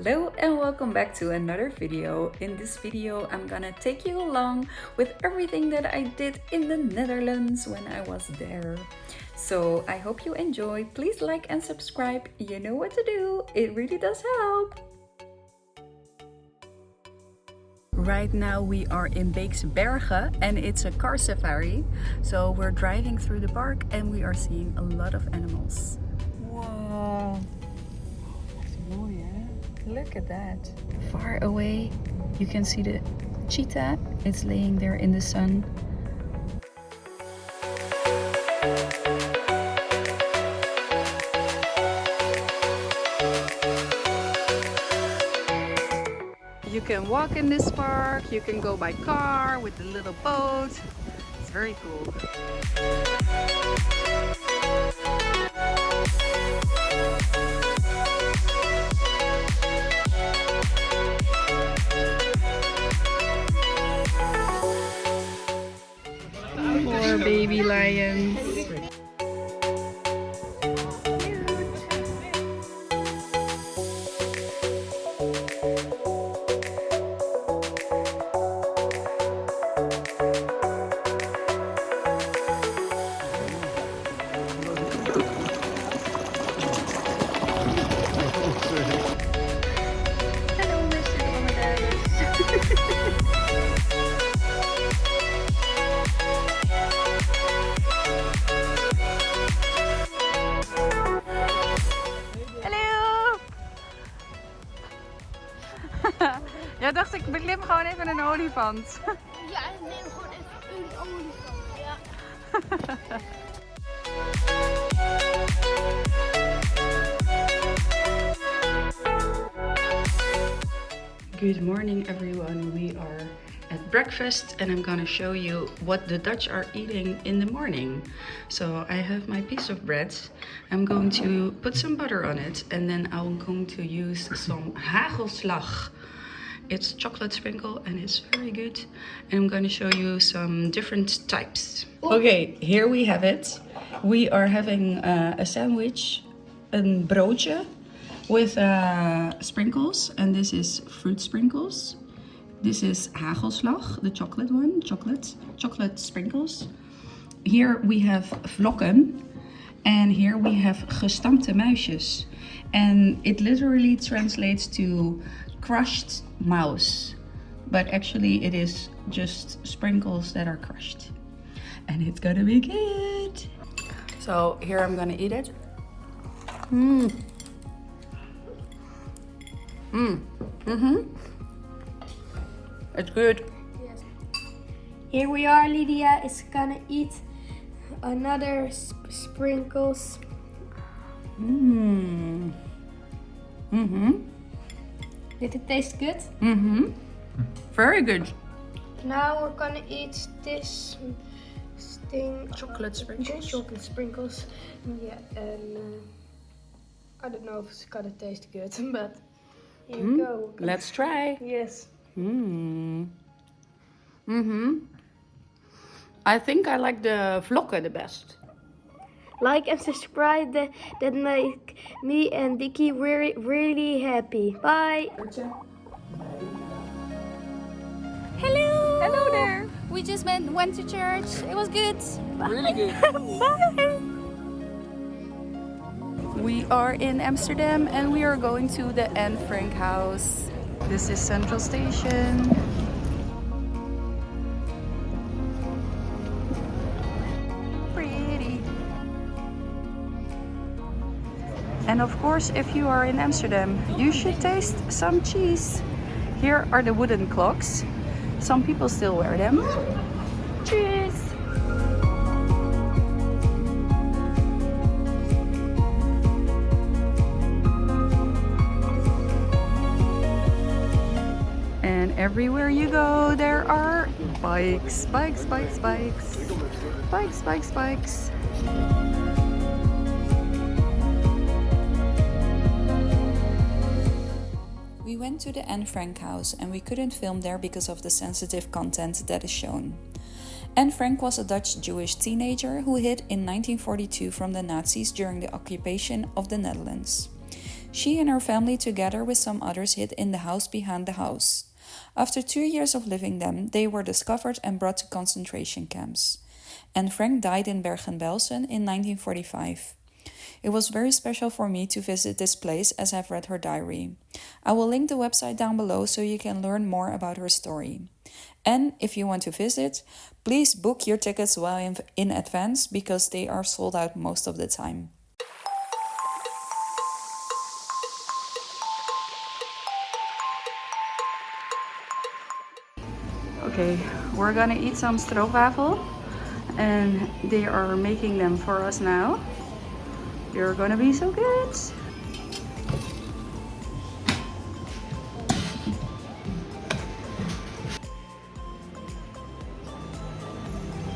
Hello and welcome back to another video. In this video I'm gonna take you along with everything that I did in the Netherlands when I was there. So I hope you enjoy. Please like and subscribe. You know what to do. It really does help. Right now we are in Beekse Bergen and it's a car safari. So we're driving through the park and we are seeing a lot of animals. Wow. Look at that. Far away you can see the cheetah. It's laying there in the sun. You can walk in this park, you can go by car with the little boat. It's very cool. Poor baby lions. Hello, Mr. Hallo! Jij dacht ik beklim gewoon even een olifant. Ja, neem gewoon even een olifant. Ja. Good morning everyone, we are at breakfast and I'm gonna show you what the Dutch are eating in the morning. So I have my piece of bread, I'm going to put some butter on it and then I'm going to use some hagelslag. It's chocolate sprinkle and it's very good. And I'm going to show you some different types. Okay, here we have it. We are having a sandwich, een broodje with sprinkles, and this is fruit sprinkles. This is hagelslag, the chocolate one, chocolate sprinkles. Here we have vlokken, and here we have gestampte muisjes. And it literally translates to crushed mouse, but actually it is just sprinkles that are crushed. And it's gonna be good. So here I'm gonna eat it. It's good. Yes. Here we are. Lydia is gonna eat another sprinkles. Did it taste good? Very good. Now we're gonna eat this thing. Chocolate sprinkles. Chocolate sprinkles. Yeah, and I don't know if it's gonna taste good, but here we go. Let's try. Yes. I think I like the vlokken the best. Like and subscribe. That make me and Vicky really happy. Bye. Hello! Hello there. We just went to church. It was good. Really good. Bye! We are in Amsterdam and we are going to the Anne Frank house. This is Central Station. Pretty. And of course, if you are in Amsterdam, you should taste some cheese. Here are the wooden clocks. Some people still wear them. Cheers! And everywhere you go, there are bikes, bikes, bikes, bikes, bikes, bikes, bikes. We went to the Anne Frank house and we couldn't film there because of the sensitive content that is shown. Anne Frank was a Dutch Jewish teenager who hid in 1942 from the Nazis during the occupation of the Netherlands. She and her family, together with some others, hid in the house behind the house. After 2 years of living them, they were discovered and brought to concentration camps. Anne Frank died in Bergen-Belsen in 1945. It was very special for me to visit this place as I've read her diary. I will link the website down below so you can learn more about her story. And if you want to visit, please book your tickets well in advance because they are sold out most of the time. Okay, we're gonna eat some stroopwafel and they are making them for us now. They're gonna be so good.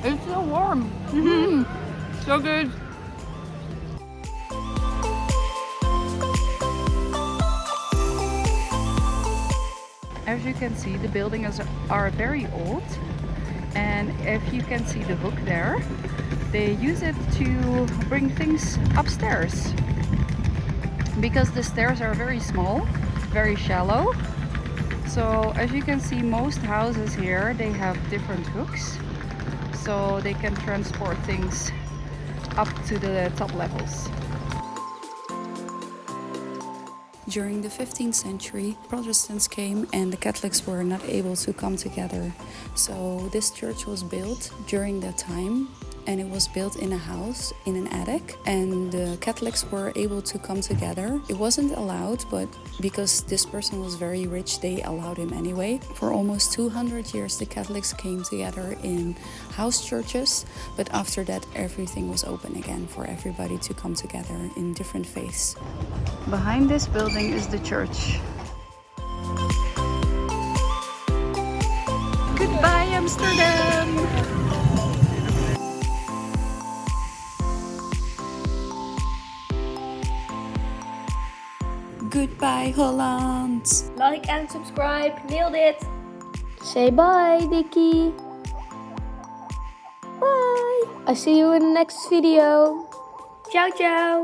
It's so warm. So good. As you can see, the buildings are very old, and if you can see the hook there, they use it to bring things upstairs because the stairs are very small, very shallow. So as you can see, most houses here, they have different hooks so they can transport things up to the top levels. During the 15th century, Protestants came and the Catholics were not able to come together. So this church was built during that time, and it was built in a house, in an attic, and the Catholics were able to come together. It wasn't allowed, but because this person was very rich, they allowed him anyway. For almost 200 years, the Catholics came together in house churches, but after that, everything was open again for everybody to come together in different faiths. Behind this building is the church. Goodbye, Amsterdam! Goodbye, Holland! Like and subscribe. Nailed it. Say bye, Dickie. Bye. I'll see you in the next video. Ciao, ciao.